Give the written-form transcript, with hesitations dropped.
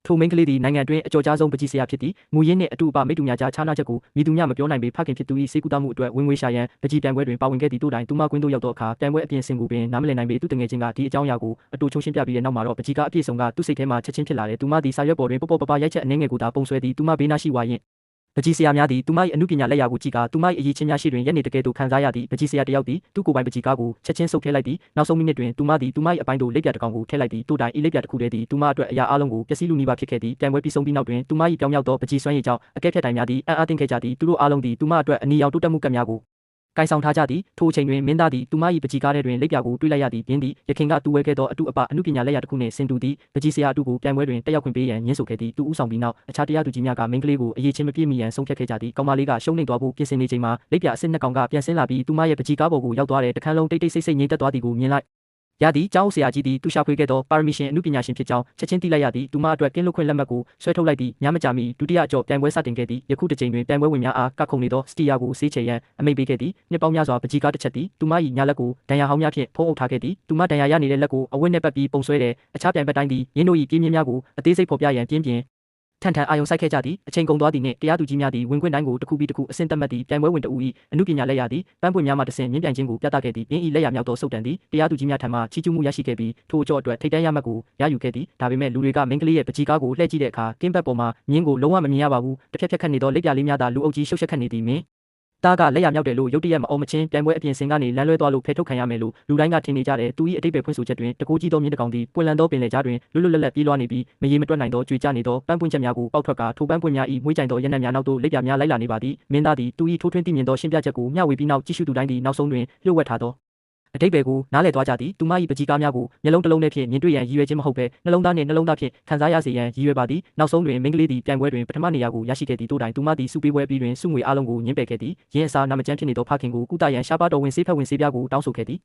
ထိုမိန်းကလေးသည်နိုင်ငံအတွင်းအကြော်ကြားဆုံးပကြီးဆရာဖြစ်သည်မူရင်းနှင့်အတူအပမိတူများကြားခြားနာချက်ကိုမည်သူမျှမပြောနိုင်ပေဖခင်ဖြစ်သူ၏စေကူတာမှုအတွက်ဝင်ငွေရှာရန်ပကြီးပြိုင်ပွဲတွင်ပါဝင်ခဲ့သည့်တိုးတိုင်သူမကွင်းသို့ရောက်သောအခါပြိုင်ပွဲအပြင်ဆင်ကိုပင်နားမလည်နိုင်ပေသူတငယ်ချင်းကဒီအကြောင်းအရာကိုအတူချုံရှင်းပြပြီးတဲ့နောက်မှာတော့ပကြီးကအပြည့်စုံကသူ့စိတ်ထဲမှာချက်ချင်းဖြစ်လာတယ်သူမသည်စာရွက်ပေါ်တွင်ပေါ့ပေါ့ပပရိုက်ချက်အနှဲငယ်ကိုသာပုံဆွဲသည်သူမဘေးနားရှိဝါရင်ပကြီးဆရာများသည်သူမ၏အမှုပညာလက်ရာကိုကြည့်ကာသူမ၏အရေးချင်းများရှိတွင်ရက်နေတကယ်သို့ခံစားရသည့်ပကြီးဆရာတယောက်သည်သူ့ကိုယ်ပိုင်ပကြီးကားကိုချက်ချင်းဆုပ်ထည့်လိုက်သည်နောက်ဆုံးမိနစ်တွင်သူမသည်သူမ၏အပိုင်းသို့လက်ပြတစ်ကောင်ကိုထည့်လိုက်သည်တိုးတိုင်၏လက်ပြတစ်ခုတည်းသည်သူမအတွက်အရာအလုံးကိုပျက်စီးလူနီးပါးဖြစ်ခဲ့သည်ပြိုင်ပွဲပြီးဆုံးပြီးနောက်တွင်သူမ၏ပြောင်းမြောက်သောပကြီးစွမ်းရည်ကြောင့်အကဲဖြတ်တိုင်များသည်အံ့အားသင့်ခဲ့ကြသည်သူတို့အားလုံးသည်သူမအတွက်အနီရောင်တိုးတက်မှုကပ်များကိုကိုင်ဆောင်ထားကြသည်ထိုအချိန်တွင်မင်းသားသည်သူမ၏ပကြီးကားထဲတွင်လက်ပြကိုတွေးလိုက်ရသည်ပြင်းသည်ရခင်ကသူဝဲခဲ့သောအတုအပအမှုပညာလက်ရာတစ်ခုနှင့်ဆင်တူသည်ပကြီးဆရာအတုကိုပြိုင်ပွဲတွင်တက်ရောက်ခွင့်ပေးရန်ညှင်းဆိုခဲ့သည်သူဥဆောင်ပြီးနောက်အခြားတရားသူကြီးများကမိန်းကလေးကိုအရေးချင်းမပြည့်မီရန်ဆုံးဖြတ်ခဲ့ကြသည်ကောင်မလေးကရှုံးနိမ့်သွားဖို့ပြင်ဆင်နေချိန်မှာလက်ပြအစစ်နှစ်ကောင်ကပြန်ဆင်းလာပြီးသူမရဲ့ပကြီးကားပေါ်ကိုရောက်သွားတဲ့တခန်းလုံးတိတ်တိတ်ဆိတ်ဆိတ်ငြိမ်သက်သွားသည်ကိုမြင်လိုက်ရသည်ကျောင်းဆရာကြီးသည်သူရှာဖွေခဲ့သောပါရမီရှင်အမှုပညာရှင်ဖြစ်ကြောင်းချက်ချင်းသိလိုက်ရသည်သူမအတွက်ကင်းလွတ်ခွင့်လက်မှတ်ကိုဆွဲထုတ်လိုက်သည်ညမကြမီဒုတိယအကြော့ပြိုင်ပွဲစတင်ခဲ့သည်ယခုတစ်ချိန်တွင်ပြိုင်ပွဲဝင်များအားကခုန်နေသောစတီယာကိုဆေးချေရန်အမိန့်ပေးခဲ့သည်နှစ်ပေါင်းများစွာပကြီးကားတစ်ချက်သည်သူမ၏ညာလက်ကိုဒဏ်ရာဟောင်းများဖြင့်ဖုံးအုပ်ထားခဲ့သည်သူမဒဏ်ရာရနေတဲ့လက်ကိုအဝတ်နှင့်ပတ်ပြီးပုံဆွဲတယ်အခြားပြိုင်ဘက်တိုင်းသည်ရင်းတို့၏ပြင်းပြင်းများကိုအသေးစိတ်ဖော်ပြရန်ပြင်းပြင်းထန်ထန်အာယုံစိုက်ခဲ့ကြသည်အချိန်ကုန်သွားသည်နှင့်တရားသူကြီးများသည်ဝင်ခွင့်တိုင်းကိုတစ်ခုပြီးတစ်ခုအဆင့်တက်မှတ်သည်ပြိုင်ပွဲဝင်တဦး၏အမှုပညာလက်ရာသည်ပန်းပွင့်များမှတဆင့်မြင့်ပြိုင်ခြင်းကိုပြသခဲ့သည်ပြင်း၏လက်ရာမြောက်သောစုပ်တံသည်တရားသူကြီးများထံမှချီးကျူးမှုရရှိခဲ့ပြီးထိုအကြော့အတွက်ထိပ်တန်းရမှတ်ကိုရယူခဲ့သည်ဒါပေမဲ့လူတွေကမိန်းကလေးရဲ့ပကြီးကားကိုလှည့်ကြည့်တဲ့အခါကင်းဘက်ပေါ်မှာမြင်းကိုလုံးဝမမြင်ရပါဘူးတစ်ဖြက်ဖြက်ခတ်နေသောလက်ပြလေးများသာလူအုပ်ကြီးရှုပ်ရှက်ခတ်နေသည်မင်းသားကလက်ရမြောက်တယ်လို့ရုတ်တရက်မအောင်မချင်းပြိုင်ပွဲအပြင်ဆင်ကနေလမ်းလွဲသွားလို့ဖယ်ထုတ်ခံရမယ်လို့လူတိုင်းကထင်နေကြတယ်သူ၏အတိတ်ပဲဖွင့်ဆိုချက်တွင်တကိုးကြီးသောမြင်းတစ်ကောင်သည်ပွင့်လန်းသောပင်လယ်ကြားတွင်လွတ်လွတ်လပ်လပ်ပြေးလွှားနေပြီးမရေမတွက်နိုင်သောကြွေကျနေသောပန်းပွင့်ချက်များကိုပေါက်ထွက်ကထိုပန်းပွင့်များ၏မွေးကြိုင်သောရနံ့များနောက်သို့လက်ပြများလိုက်လာနေပါသည်မင်းသားသည်သူ၏ထိုးထွင်းသိမြင်သောရှင်းပြချက်ကိုမျှဝေပြီးနောက်ကြည့်ရှုသူတိုင်းသည်နောက်ဆုံးတွင်လျှို့ဝှက်ထားသောအတိတ်ပဲကိုနားလည်သွားကြသည်သူမ၏ပကြီးကားများကိုမျက်လုံးတစ်လုံးနဲ့ဖြင့်မြင်တွေ့ရန်ရည်ရွယ်ခြင်းမဟုတ်ဘဲနှလုံးသားနှင့်နှလုံးသားဖြင့်ခံစားရစေရန်ရည်ရွယ်ပါသည်နောက်ဆုံးတွင်မိန်းကလေးသည်ပြိုင်ပွဲတွင်ပထမနေရာကိုရရှိခဲ့သည့်တိုးတိုင်သူမသည်စုပေးပွဲပြီးတွင်စုငွေအလုံးကိုညှင်းပယ်ခဲ့သည်ရင်းအစားနာမကျန်းဖြစ်နေသောဖခင်ကိုကုသရန်ရှားပါတော်ဝင်ဆေးဖက်ဝင်ဆေးပြားကိုတောင်းဆိုခဲ့သည်